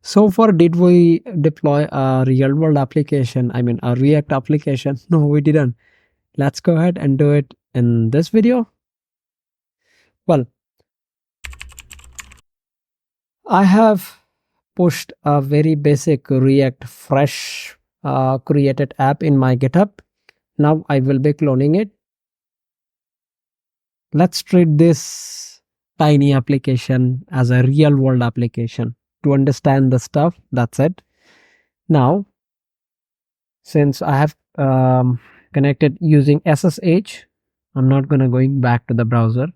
So far, did we deploy a real world application? I mean, a React application? No, we didn't. Let's go ahead and do it in this video. Well, I have pushed a very basic React fresh created app in my GitHub. Now I will be cloning it. Let's treat this tiny application as a real world application to understand the stuff. That's it. Now, since I have connected using SSH, I'm not gonna going back to the browser.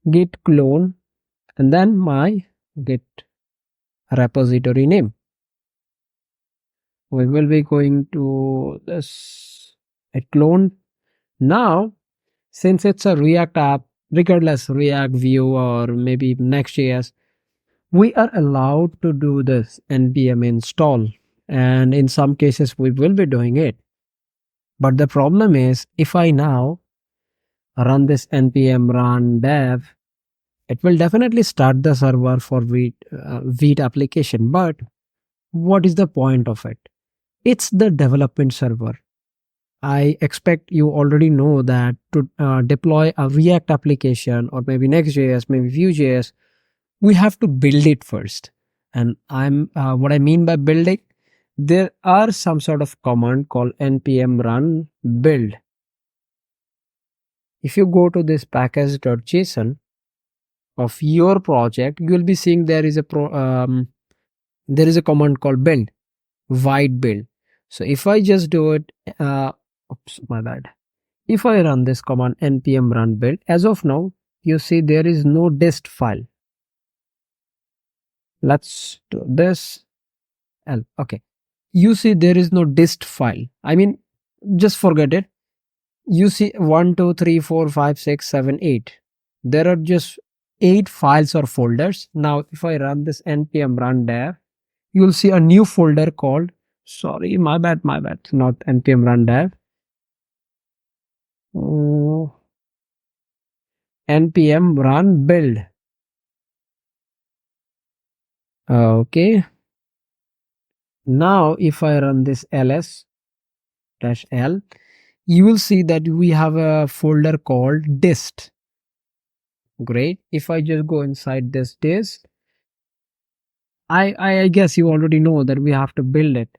Git clone and then my Git repository name. We will be going to this clone. Now, since it's a React app, regardless React, Vue, or maybe Next.js, we are allowed to do this npm install, and in some cases we will be doing it. But the problem is, if I now run this npm run dev, it will definitely start the server for Vite application. But what is the point of it? It's the development server. I expect you already know that to deploy a React application or maybe Next.js, maybe Vue.js, we have to build it first. And what I mean by building, there are some sort of command called npm run build. If you go to this package.json of your project, you will be seeing there is a command called build, Vite build. So if I just do it, oops, my bad. If I run this command npm run build, as of now, you see there is no dist file. Let's do this. Okay. You see there is no dist file. I mean, just forget it. You see 1, 2, 3, 4, 5, 6, 7, 8. There are just 8 files or folders. Now, if I run this npm run dev, you will see a new folder called, sorry, my bad, not npm run dev. Npm run build. Okay. Now, if I run this ls-l, you will see that we have a folder called dist. Great. If I just go inside this dist, I guess you already know that we have to build it.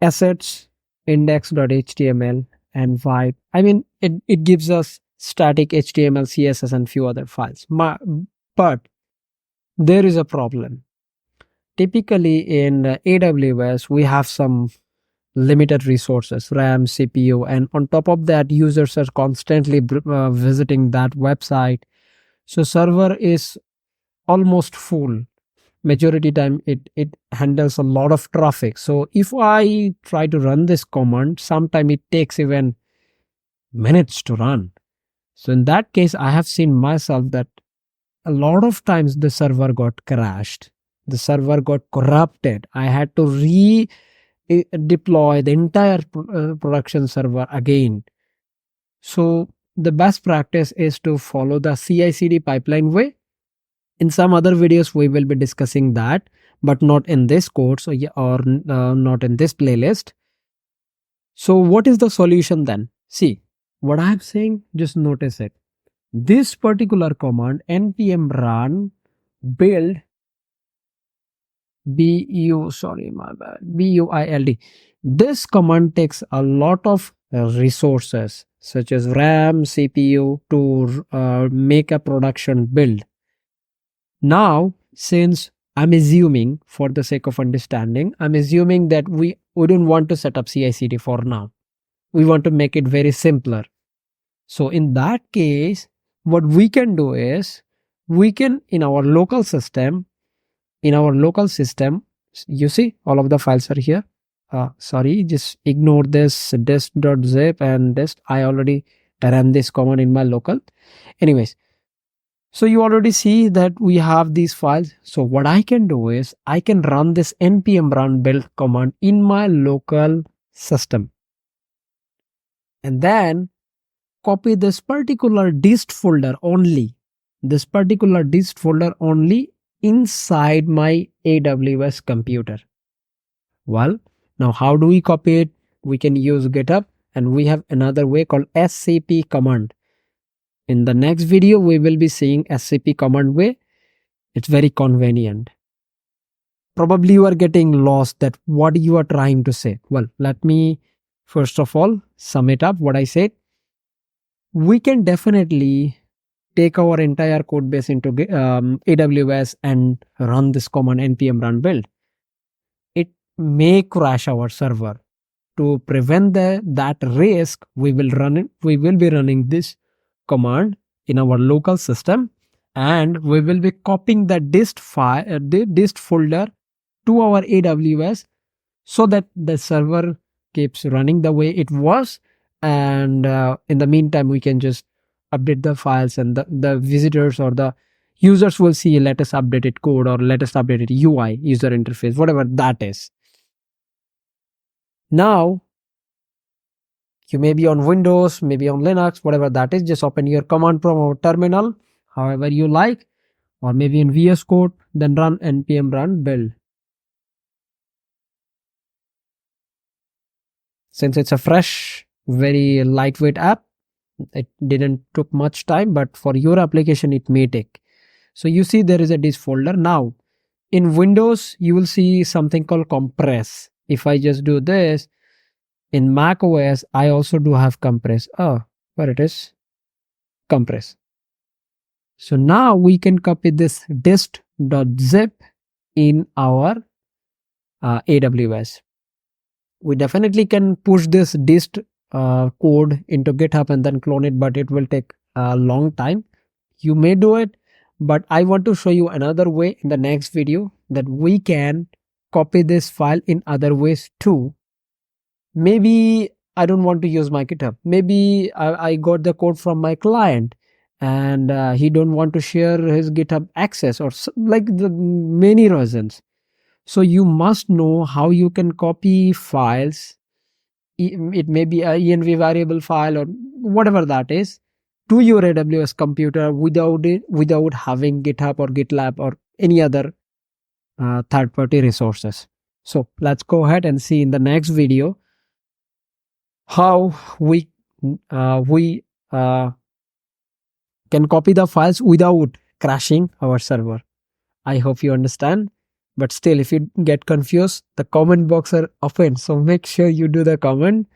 Assets, index.html, and Vite. I mean, it gives us static HTML, CSS, and few other files. But there is a problem. Typically in AWS, we have some limited resources, RAM, CPU, and on top of that, users are constantly visiting that website. So server is almost full. Majority time it handles a lot of traffic. So if I try to run this command, sometime it takes even minutes to run. So in that case, I have seen myself that a lot of times the server got crashed, the server got corrupted. I had to deploy the entire production server again. So the best practice is to follow the CI/CD pipeline way. In some other videos we will be discussing that, but not in this course or not in this playlist. So what is the solution then? See what I am saying, just notice it. This particular command npm run build build, this command takes a lot of resources such as RAM, CPU to make a production build. Now, since I'm assuming, for the sake of understanding, I'm assuming that we wouldn't want to set up CI/CD for now. We want to make it very simpler. So in that case, what we can do is we can in our local system, you see all of the files are here. Sorry, just ignore this dist.zip and dist. I already ran this command in my local. Anyways, so you already see that we have these files. So what I can do is I can run this npm run build command in my local system. And then copy this particular dist folder only. inside my AWS computer. Well, now how do we copy it? We can use GitHub, and we have another way called SCP command. In the next video, we will be seeing SCP command way. It's very convenient. Probably you are getting lost that what you are trying to say. Well, let me first of all sum it up what I said. We can definitely take our entire code base into AWS and run this command npm run build. It may crash our server. To prevent that risk, we will be running this command in our local system, and we will be copying the dist folder to our AWS, so that the server keeps running the way it was. And in the meantime, we can just update the files, and the visitors or the users will see latest updated code or latest updated UI, user interface, whatever that is. Now, you may be on Windows, maybe on Linux, whatever that is. Just open your command prompt or terminal, however you like, or maybe in VS Code, then run npm run build. Since it's a fresh, very lightweight app, it didn't took much time, but for your application, it may take. So you see there is a dist folder. Now, in Windows, you will see something called compress. If I just do this, in Mac OS, I also do have compress. Oh, where it is? Compress. So now we can copy this dist.zip in our AWS. We definitely can push this dist code into GitHub and then clone it, but it will take a long time. You may do it, but I want to show you another way in the next video, that we can copy this file in other ways too. Maybe I don't want to use my GitHub. Maybe I got the code from my client, and he don't want to share his GitHub access, or like the many reasons. So you must know how you can copy files. It may be a env variable file or whatever that is, to your AWS computer without having GitHub or GitLab or any other third-party resources. So let's go ahead and see in the next video how we can copy the files without crashing our server. I hope you understand. But still, if you get confused, the comment box are open. So make sure you do the comment,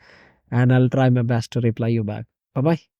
and I'll try my best to reply you back. Bye-bye.